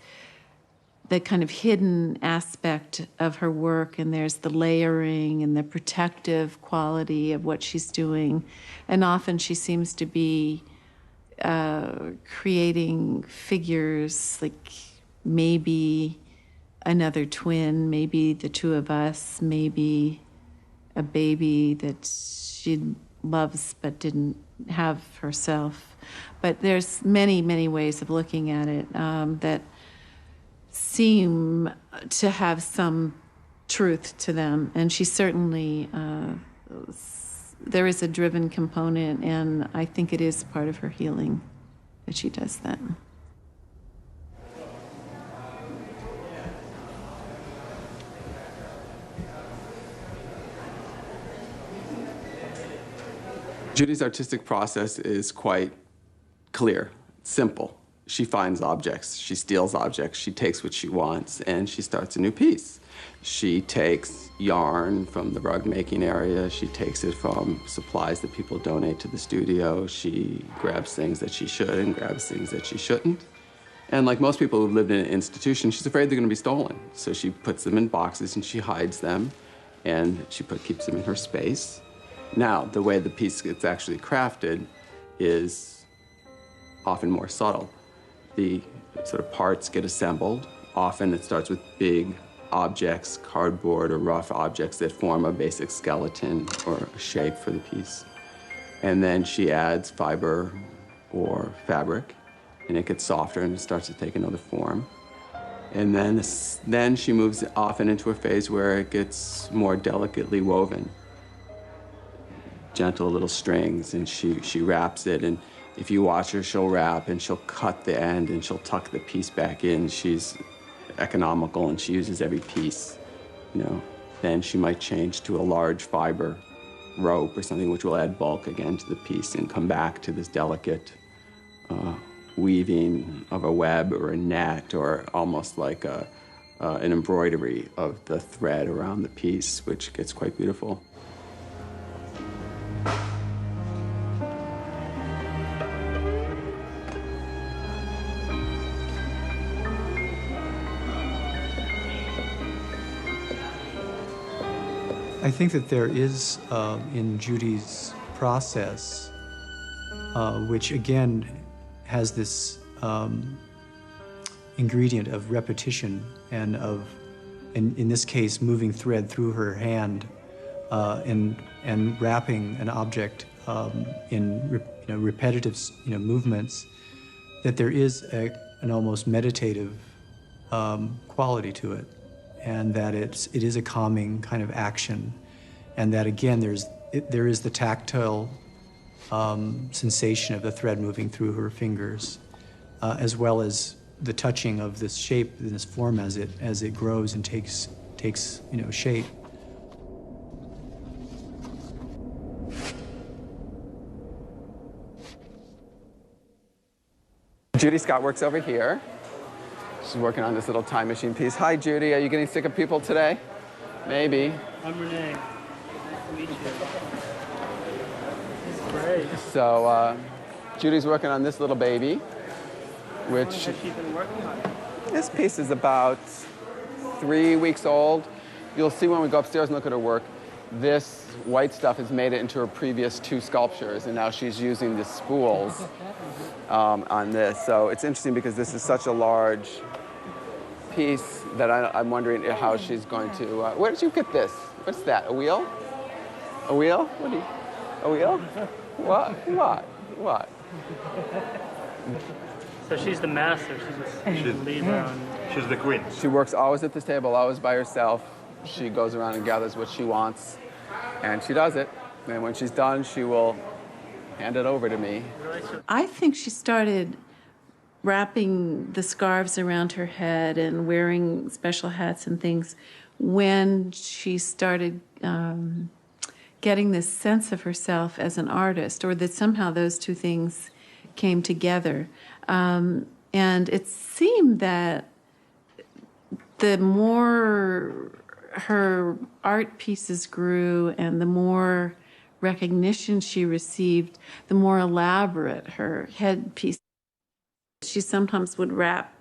the kind of hidden aspect of her work, and there's the layering and the protective quality of what she's doing. And often she seems to be creating figures like maybe another twin, maybe the two of us, maybe a baby that she loves but didn't have herself. But there's many, many ways of looking at it that seem to have some truth to them. And she certainly, there is a driven component, and I think it is part of her healing that she does that. Judy's artistic process is quite clear, simple. She finds objects, she steals objects, she takes what she wants, and she starts a new piece. She takes yarn from the rug making area, she takes it from supplies that people donate to the studio, she grabs things that she should and grabs things that she shouldn't. And like most people who've lived in an institution, she's afraid they're gonna be stolen. So she puts them in boxes and she hides them, and she keeps them in her space. Now, the way the piece gets actually crafted is often more subtle. The sort of parts get assembled. Often it starts with big objects, cardboard or rough objects that form a basic skeleton or a shape for the piece. And then she adds fiber or fabric, and it gets softer and it starts to take another form. And then she moves often into a phase where it gets more delicately woven. Gentle little strings, and she wraps it, and if you watch her, she'll wrap and she'll cut the end and she'll tuck the piece back in. She's economical and she uses every piece, you know. Then she might change to a large fiber rope or something which will add bulk again to the piece and come back to this delicate weaving of a web or a net or almost like an embroidery of the thread around the piece, which gets quite beautiful. I think that there is, in Judy's process, which again has this ingredient of repetition and of, in this case, moving thread through her hand and wrapping an object in repetitive movements, that there is an almost meditative quality to it. And that it is a calming kind of action, and that again there is the tactile sensation of the thread moving through her fingers, as well as the touching of this shape, this form as it grows and takes shape. Judy Scott works over here. She's working on this little time machine piece. Hi, Judy. Are you getting sick of people today? Maybe. I'm Renee. Nice to meet you. Great. So, Judy's working on this little baby, which... How long has she been working on it? This piece is about 3 weeks old. You'll see when we go upstairs and look at her work, this white stuff has made it into her previous 2 sculptures, and now she's using the spools on this. So it's interesting because this is such a large piece that I'm wondering how she's going to... where did you get this? What's that, a wheel? A wheel? What do you... A wheel? What? So she's the master. She's the leader. She's the queen. She works always at this table, always by herself. She goes around and gathers what she wants, and she does it. And when she's done, she will hand it over to me. I think she started wrapping the scarves around her head and wearing special hats and things when she started getting this sense of herself as an artist, or that somehow those two things came together. And it seemed that the more her art pieces grew and the more recognition she received, the more elaborate her headpiece. She sometimes would wrap,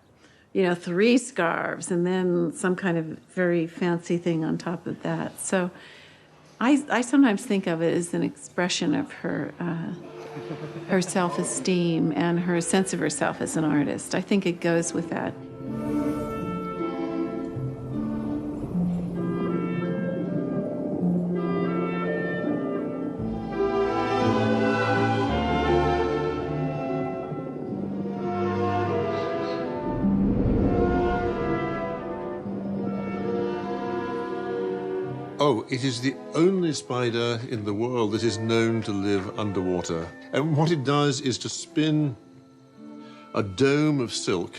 3 scarves and then some kind of very fancy thing on top of that. So I sometimes think of it as an expression of her self-esteem and her sense of herself as an artist. I think it goes with that. Oh, it is the only spider in the world that is known to live underwater. And what it does is to spin a dome of silk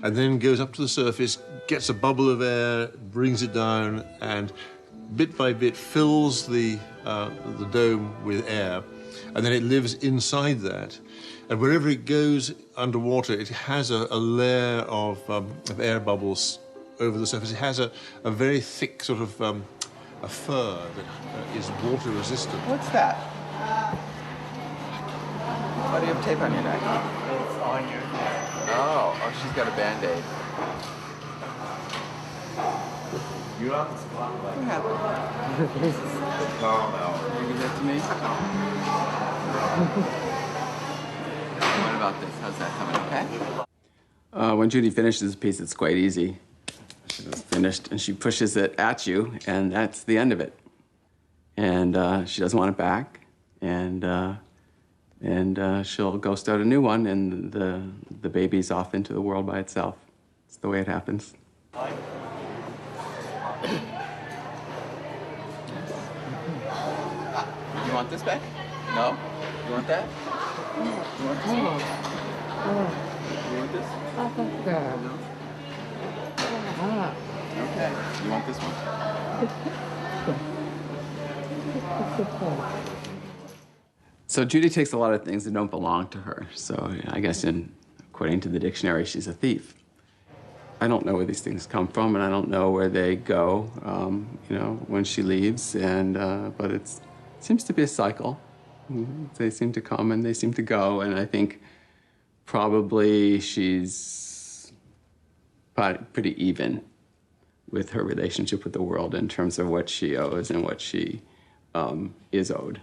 and then goes up to the surface, gets a bubble of air, brings it down, and bit by bit fills the dome with air. And then it lives inside that. And wherever it goes underwater, it has a layer of air bubbles over the surface. It has a very thick sort of a fur that is water resistant. What's that? Why do you have tape on your neck? It's on your neck. Oh, she's got a Band-Aid. You're on the spotlight. What happened? No. Can you give that to me? What about this? How's that coming, okay? When Judy finishes a piece, it's quite easy. She's finished, and she pushes it at you, and that's the end of it. And she doesn't want it back, and she'll go start a new one, and the baby's off into the world by itself. It's the way it happens. You want this back? No? You want that? You want this? You want this? No? Okay. You want this one? So Judy takes a lot of things that don't belong to her. So I guess according to the dictionary, she's a thief. I don't know where these things come from, and I don't know where they go, when she leaves. But it seems to be a cycle. They seem to come and they seem to go, and I think probably she's pretty even with her relationship with the world in terms of what she owes and what she is owed.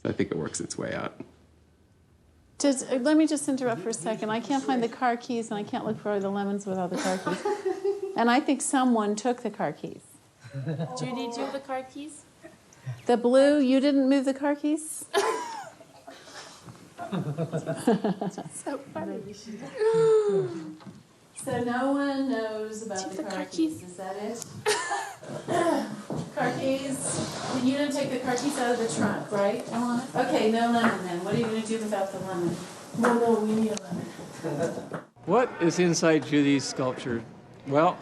So I think it works its way out. Let me just interrupt for a second. I can't find the car keys, and I can't look for the lemons without the car keys. And I think someone took the car keys. Judy, do you have the car keys? The blue, you didn't move the car keys? So funny. So no one knows about the car keys. Is that it? Car keys. You didn't take the car keys out of the trunk, right? Okay, no lemon then. What are you going to do without the lemon? No, we need a lemon. What is inside Judy's sculpture? Well,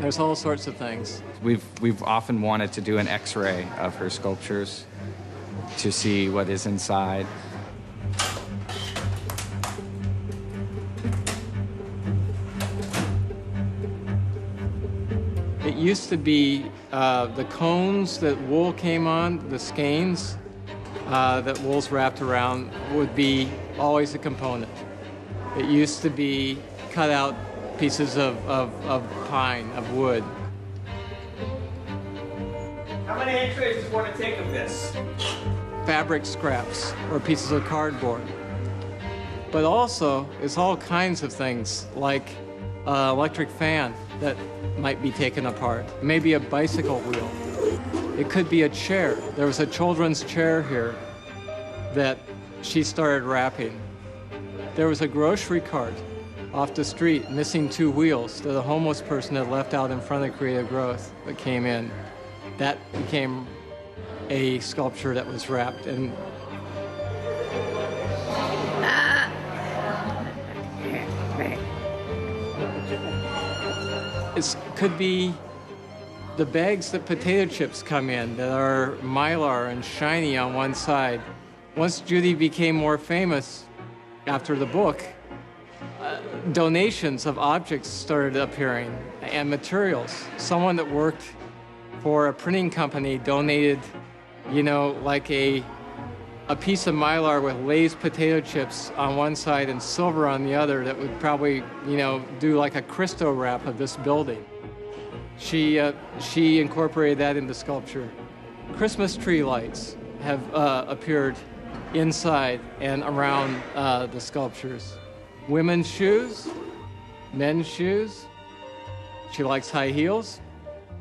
there's all sorts of things. We've often wanted to do an X-ray of her sculptures to see what is inside. It used to be the cones that wool came on, the skeins that wool's wrapped around, would be always a component. It used to be cut out pieces of pine, of wood. How many X-rays do you want to take of this? Fabric scraps or pieces of cardboard. But also, it's all kinds of things, like an electric fan that might be taken apart, maybe a bicycle wheel. It could be a chair. There was a children's chair here that she started wrapping. There was a grocery cart off the street, missing 2 wheels, that a homeless person had left out in front of Creative Growth that came in. That became a sculpture that was wrapped. And it could be the bags that potato chips come in that are mylar and shiny on one side. Once Judy became more famous after the book, donations of objects started appearing and materials. Someone that worked for a printing company donated, you know, like a piece of Mylar with Lay's potato chips on one side and silver on the other that would probably, you know, do like a Cristo wrap of this building. She incorporated that into sculpture. Christmas tree lights have appeared inside and around the sculptures. Women's shoes, men's shoes. She likes high heels.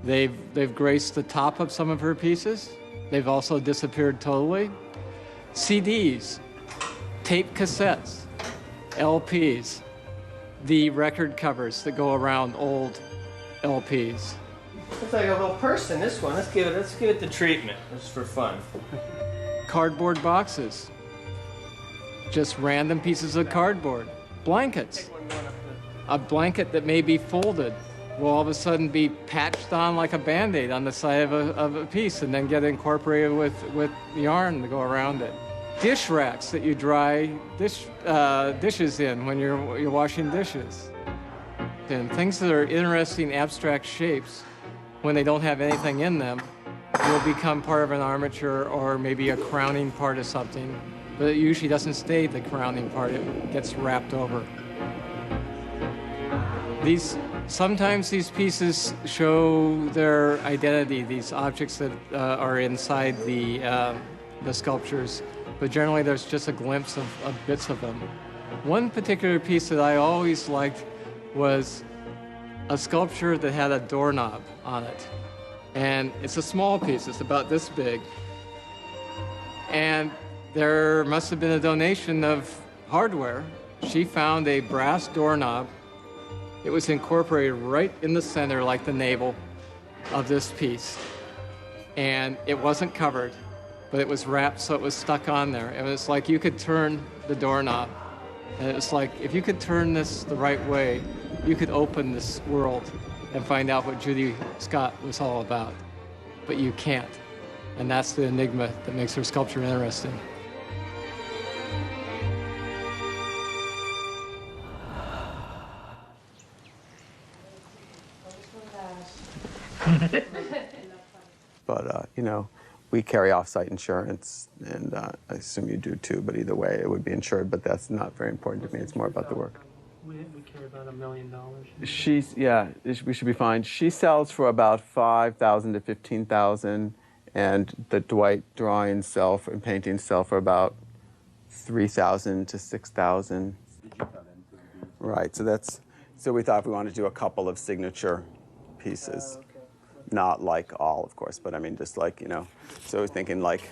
They've graced the top of some of her pieces. They've also disappeared totally. CDs, tape cassettes, LPs, the record covers that go around old LPs. Looks like a little person, this one. Let's give it the treatment, just for fun. Cardboard boxes, just random pieces of cardboard. Blankets, a blanket that may be folded will all of a sudden be patched on like a Band-Aid on the side of a piece and then get incorporated with yarn to go around it. Dish racks that you dry dishes in when you're washing dishes. And things that are interesting abstract shapes, when they don't have anything in them, will become part of an armature or maybe a crowning part of something. But it usually doesn't stay the crowning part, it gets wrapped over. Sometimes these pieces show their identity, these objects that are inside the sculptures, but generally there's just a glimpse of bits of them. One particular piece that I always liked was a sculpture that had a doorknob on it. And it's a small piece, it's about this big. And there must have been a donation of hardware. She found a brass doorknob. It was incorporated right in the center, like the navel of this piece. And it wasn't covered, but it was wrapped so it was stuck on there. It was like you could turn the doorknob. And it was like, if you could turn this the right way, you could open this world and find out what Judy Scott was all about. But you can't. And that's the enigma that makes her sculpture interesting. But, you know, we carry off-site insurance, and I assume you do too, but either way, it would be insured, but that's not very important to me. It's more about the work. We carry about $1 million. We should be fine. She sells for about $5,000 to $15,000, and the Dwight drawings sell and paintings sell for about $3,000 to $6,000. Right, so we thought if we wanted to do a couple of signature pieces. Not like all, of course, but I mean, just like, you know, so I was thinking like,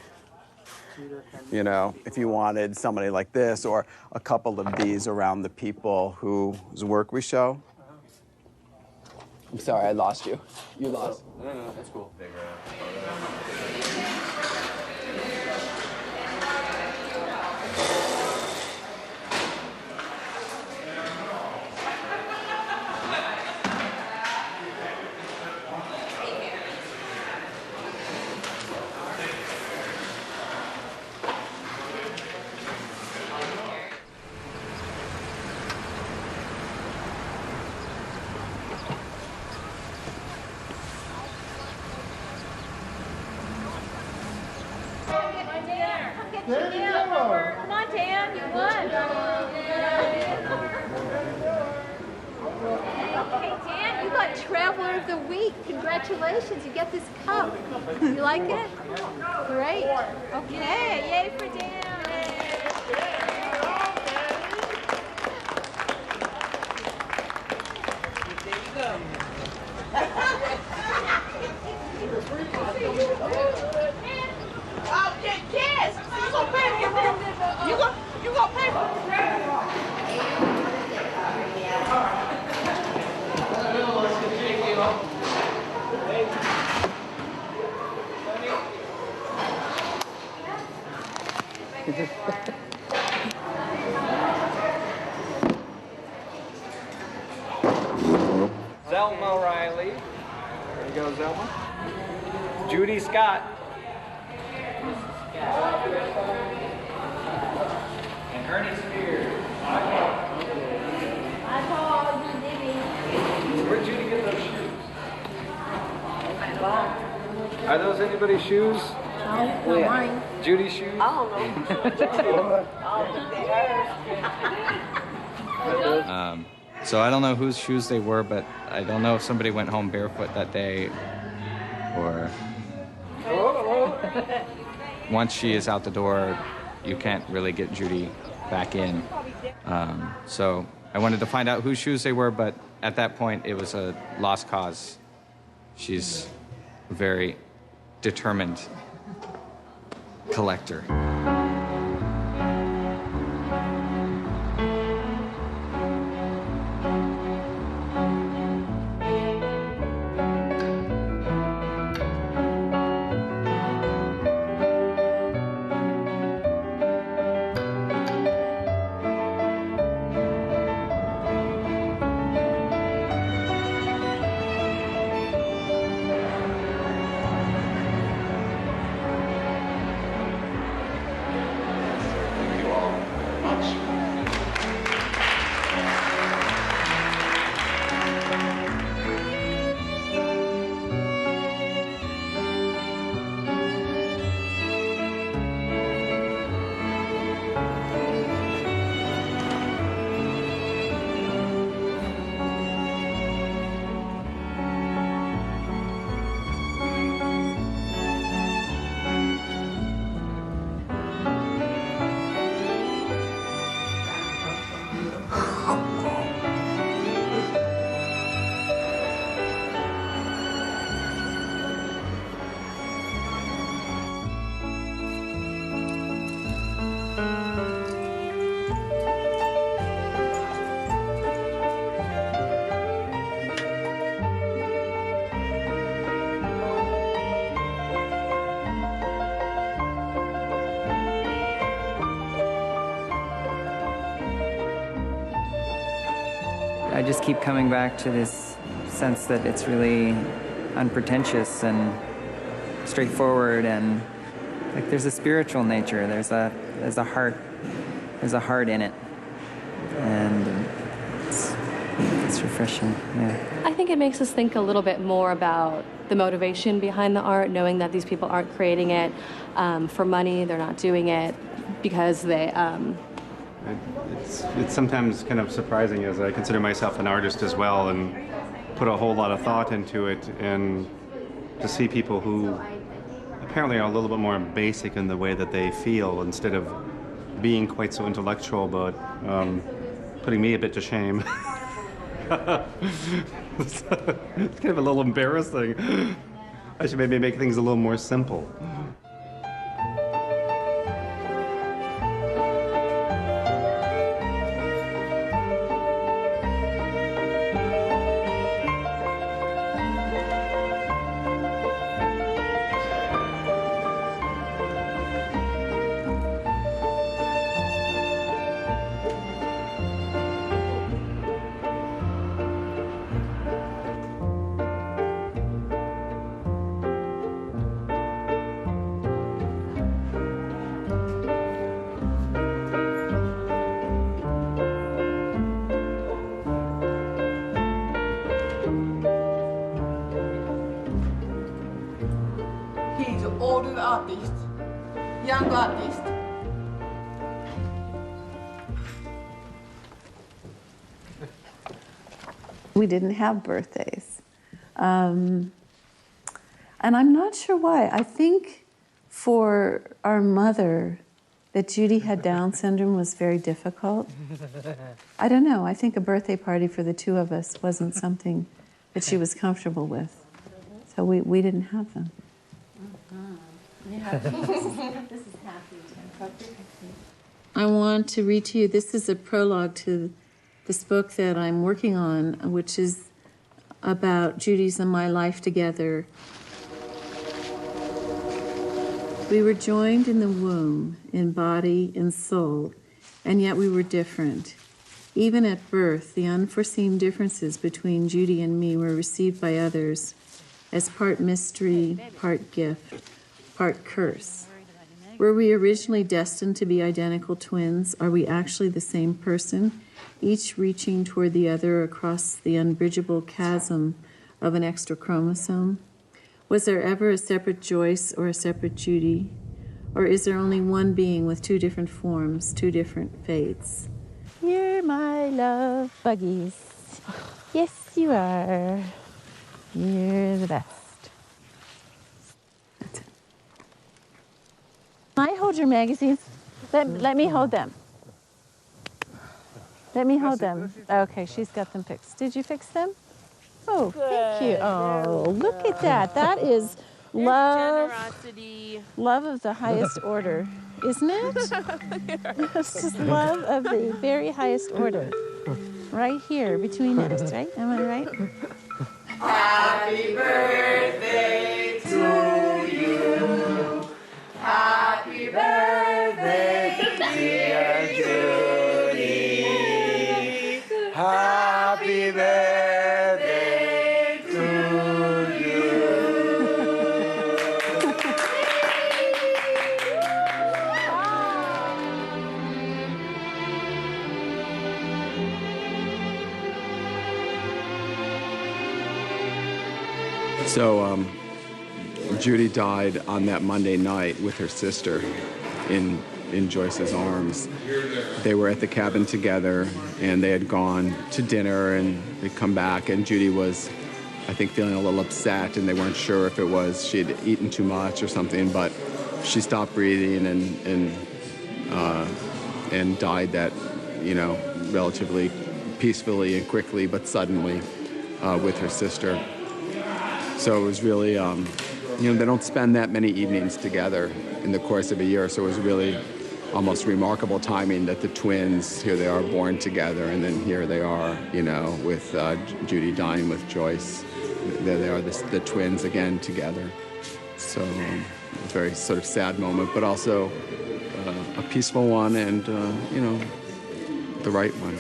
you know, if you wanted somebody like this or a couple of these around the people whose work we show. I'm sorry, I lost you. You lost. No, that's cool. Come on, Dan, you won. Hey, Dan, you got Traveler of the Week. Congratulations, you get this cup. You like it? Great. Okay, yay for Dan. There you go. Oh, yes! You gonna pay for it? You gonna pay for Zelma Riley. There you go, Zelma. Judy Scott. And Ernest Spears. Are those anybody's shoes? No, mine. Judy's shoes? I don't know. So I don't know whose shoes they were, but I don't know if somebody went home barefoot that day or once she is out the door, you can't really get Judy back in. So I wanted to find out whose shoes they were, but at that point it was a lost cause. She's a very determined collector. I just keep coming back to this sense that it's really unpretentious and straightforward, and like there's a spiritual nature. There's a heart in it, and it's refreshing. Yeah. I think it makes us think a little bit more about the motivation behind the art, knowing that these people aren't creating it for money. They're not doing it because they. It's sometimes kind of surprising, as I consider myself an artist as well and put a whole lot of thought into it, and to see people who apparently are a little bit more basic in the way that they feel instead of being quite so intellectual, but putting me a bit to shame. It's kind of a little embarrassing. I should maybe make things a little more simple. He's an older artist, young artist. We didn't have birthdays. And I'm not sure why. I think for our mother, that Judy had Down syndrome was very difficult. I don't know. I think a birthday party for the two of us wasn't something that she was comfortable with. So we didn't have them. This is happy. I want to read to you, this is a prologue to this book that I'm working on, which is about Judy's and my life together. We were joined in the womb, in body and soul, and yet we were different. Even at birth, the unforeseen differences between Judy and me were received by others as part mystery, part gift, part curse. Were we originally destined to be identical twins? Are we actually the same person, each reaching toward the other across the unbridgeable chasm of an extra chromosome? Was there ever a separate Joyce or a separate Judy? Or is there only one being with two different forms, two different fates? You're my love buggies. Yes, you are. You're the best. That's it. Can I hold your magazines? Let me hold them. Let me hold them. Okay, she's got them fixed. Did you fix them? Oh, thank you. Oh, look at that. That is love. Generosity. Love of the highest order, isn't it? It's just love of the very highest order. Right here, between us, right? Am I right? Happy birthday to you. Happy birthday, dear Judy. Happy birthday to you. So Judy died on that Monday night with her sister in Joyce's arms. They were at the cabin together, and they had gone to dinner, and they'd come back, and Judy was, I think, feeling a little upset, and they weren't sure if it was she had eaten too much or something, but she stopped breathing and died that, relatively peacefully and quickly, but suddenly with her sister. So it was really, they don't spend that many evenings together in the course of a year, so it was really almost remarkable timing that the twins, here they are born together, and then here they are, with Judy dying with Joyce. There they are, the twins again together. So a very sort of sad moment, but also a peaceful one and, the right one.